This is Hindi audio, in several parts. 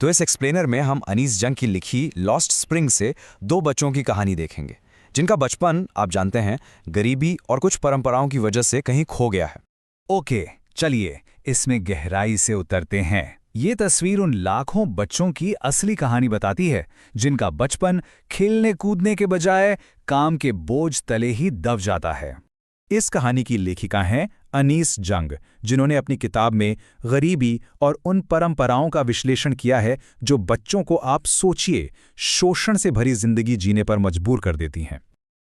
तो इस एक्सप्लेनर में हम अनीस जंग की लिखी लॉस्ट स्प्रिंग से दो बच्चों की कहानी देखेंगे जिनका बचपन आप जानते हैं गरीबी और कुछ परंपराओं की वजह से कहीं खो गया है। ओके, चलिए इसमें गहराई से उतरते हैं। ये तस्वीर उन लाखों बच्चों की असली कहानी बताती है जिनका बचपन खेलने कूदने के बजाय काम के बोझ तले ही दब जाता है। इस कहानी की लेखिका हैं अनीस जंग, जिन्होंने अपनी किताब में गरीबी और उन परंपराओं का विश्लेषण किया है जो बच्चों को, आप सोचिए, शोषण से भरी जिंदगी जीने पर मजबूर कर देती हैं।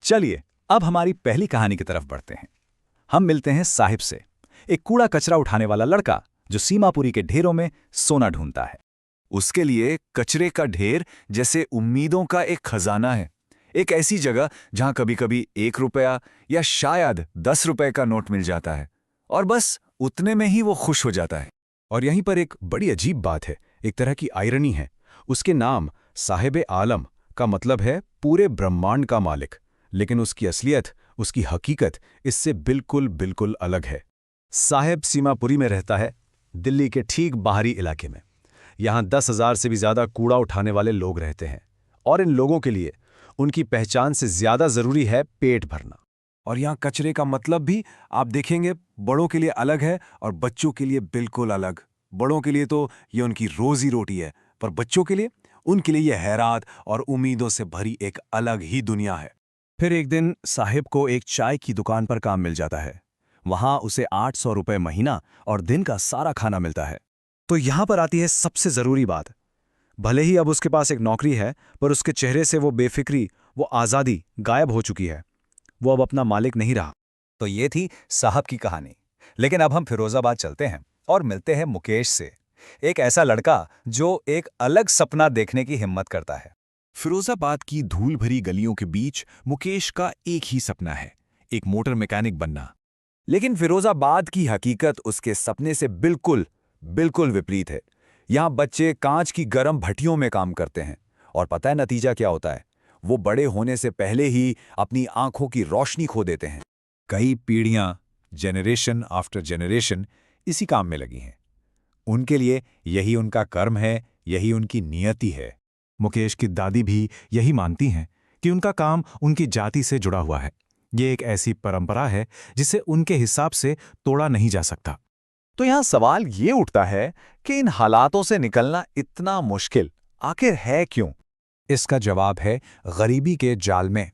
चलिए अब हमारी पहली कहानी की तरफ बढ़ते हैं। हम मिलते हैं साहिब से, एक कूड़ा कचरा उठाने वाला लड़का जो सीमापुरी के ढेरों में सोना ढूंढता है। उसके लिए कचरे का ढेर जैसे उम्मीदों का एक खजाना है, एक ऐसी जगह जहां कभी कभी 1 रुपया या शायद 10 रुपए का नोट मिल जाता है और बस उतने में ही वो खुश हो जाता है। और यहीं पर एक बड़ी अजीब बात है, एक तरह की आयरनी है। उसके नाम साहिब आलम का मतलब है पूरे ब्रह्मांड का मालिक, लेकिन उसकी असलियत, उसकी हकीकत इससे बिल्कुल अलग है। साहिब सीमापुरी में रहता है, दिल्ली के ठीक बाहरी इलाके में। यहाँ 10,000 से भी ज्यादा कूड़ा उठाने वाले लोग रहते हैं और इन लोगों के लिए उनकी पहचान से ज्यादा जरूरी है पेट भरना। और यहाँ कचरे का मतलब भी आप देखेंगे बड़ों के लिए अलग है और बच्चों के लिए बिल्कुल अलग। बड़ों के लिए तो ये उनकी रोजी रोटी है, पर बच्चों के लिए, उनके लिए यह हैरात और उम्मीदों से भरी एक अलग ही दुनिया है। फिर एक दिन साहिब को एक चाय की दुकान पर काम मिल जाता है। वहां उसे 800 रुपये महीना और दिन का सारा खाना मिलता है। तो यहां पर आती है सबसे जरूरी बात। भले ही अब उसके पास एक नौकरी है, पर उसके चेहरे से वो बेफिक्री, वो आज़ादी गायब हो चुकी है। वो अब अपना मालिक नहीं रहा। तो ये थी साहब की कहानी। लेकिन अब हम फिरोजाबाद चलते हैं और मिलते हैं मुकेश से, एक ऐसा लड़का जो एक अलग सपना देखने की हिम्मत करता है। फिरोजाबाद की धूल भरी गलियों के बीच मुकेश का एक ही सपना है, एक मोटर मैकेनिक बनना। लेकिन फिरोजाबाद की हकीकत उसके सपने से बिल्कुल विपरीत है। यहाँ बच्चे कांच की गर्म भट्टियों में काम करते हैं और पता है नतीजा क्या होता है? वो बड़े होने से पहले ही अपनी आंखों की रोशनी खो देते हैं। कई पीढ़ियां, जनरेशन आफ्टर जनरेशन इसी काम में लगी हैं। उनके लिए यही उनका कर्म है, यही उनकी नियति है। मुकेश की दादी भी यही मानती हैं कि उनका काम उनकी जाति से जुड़ा हुआ है। ये एक ऐसी परंपरा है जिसे उनके हिसाब से तोड़ा नहीं जा सकता। तो यहाँ सवाल ये उठता है कि इन हालातों से निकलना इतना मुश्किल आखिर है क्यों? इसका जवाब है गरीबी के जाल में।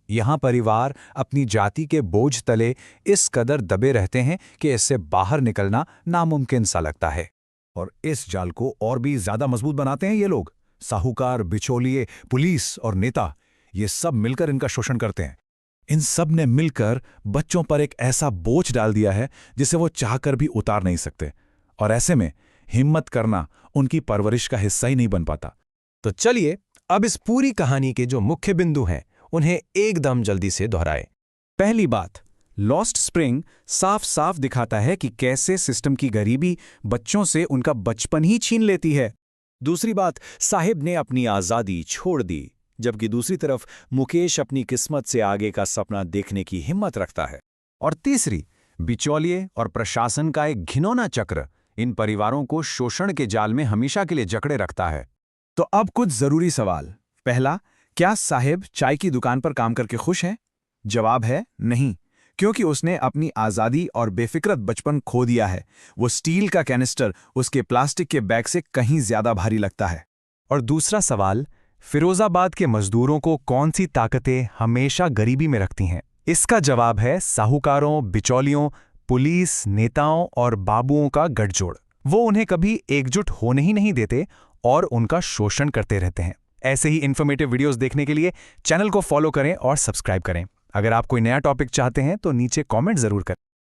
यहाँ परिवार अपनी जाति के बोझ तले इस कदर दबे रहते हैं कि इससे बाहर निकलना नामुमकिन सा लगता है। और इस जाल को और भी ज्यादा मजबूत बनाते हैं ये लोग। साहूकार, बिचौलिए, पुलिस और नेता, ये सब मिलकर इनका शोषण करते हैं। इन सब ने मिलकर बच्चों पर एक ऐसा बोझ डाल दिया है जिसे वो चाहकर भी उतार नहीं सकते, और ऐसे में हिम्मत करना उनकी परवरिश का हिस्सा ही नहीं बन पाता। तो चलिए अब इस पूरी कहानी के जो मुख्य बिंदु हैं उन्हें एकदम जल्दी से दोहराएं। पहली बात, लॉस्ट स्प्रिंग साफ साफ दिखाता है कि कैसे सिस्टम की गरीबी बच्चों से उनका बचपन ही छीन लेती है। दूसरी बात, साहिब ने अपनी आज़ादी छोड़ दी, जबकि दूसरी तरफ मुकेश अपनी किस्मत से आगे का सपना देखने की हिम्मत रखता है। और तीसरी, बिचौलिए और प्रशासन का एक घिनौना चक्र इन परिवारों को शोषण के जाल में हमेशा के लिए जकड़े रखता है। तो अब कुछ जरूरी सवाल। पहला, क्या साहिब चाय की दुकान पर काम करके खुश है? जवाब है नहीं, क्योंकि उसने अपनी आज़ादी और बेफिक्रत बचपन खो दिया है। वो स्टील का कैनिस्टर उसके प्लास्टिक के बैग से कहीं ज्यादा भारी लगता है। और दूसरा सवाल, फिरोजाबाद के मजदूरों को कौन सी ताकतें हमेशा गरीबी में रखती हैं? इसका जवाब है साहूकारों, बिचौलियों, पुलिस, नेताओं और बाबुओं का गठजोड़। वो उन्हें कभी एकजुट होने ही नहीं देते और उनका शोषण करते रहते हैं। ऐसे ही इन्फॉर्मेटिव वीडियोस देखने के लिए चैनल को फॉलो करें और सब्सक्राइब करें। अगर आप कोई नया टॉपिक चाहते हैं तो नीचे कमेंट जरूर करें।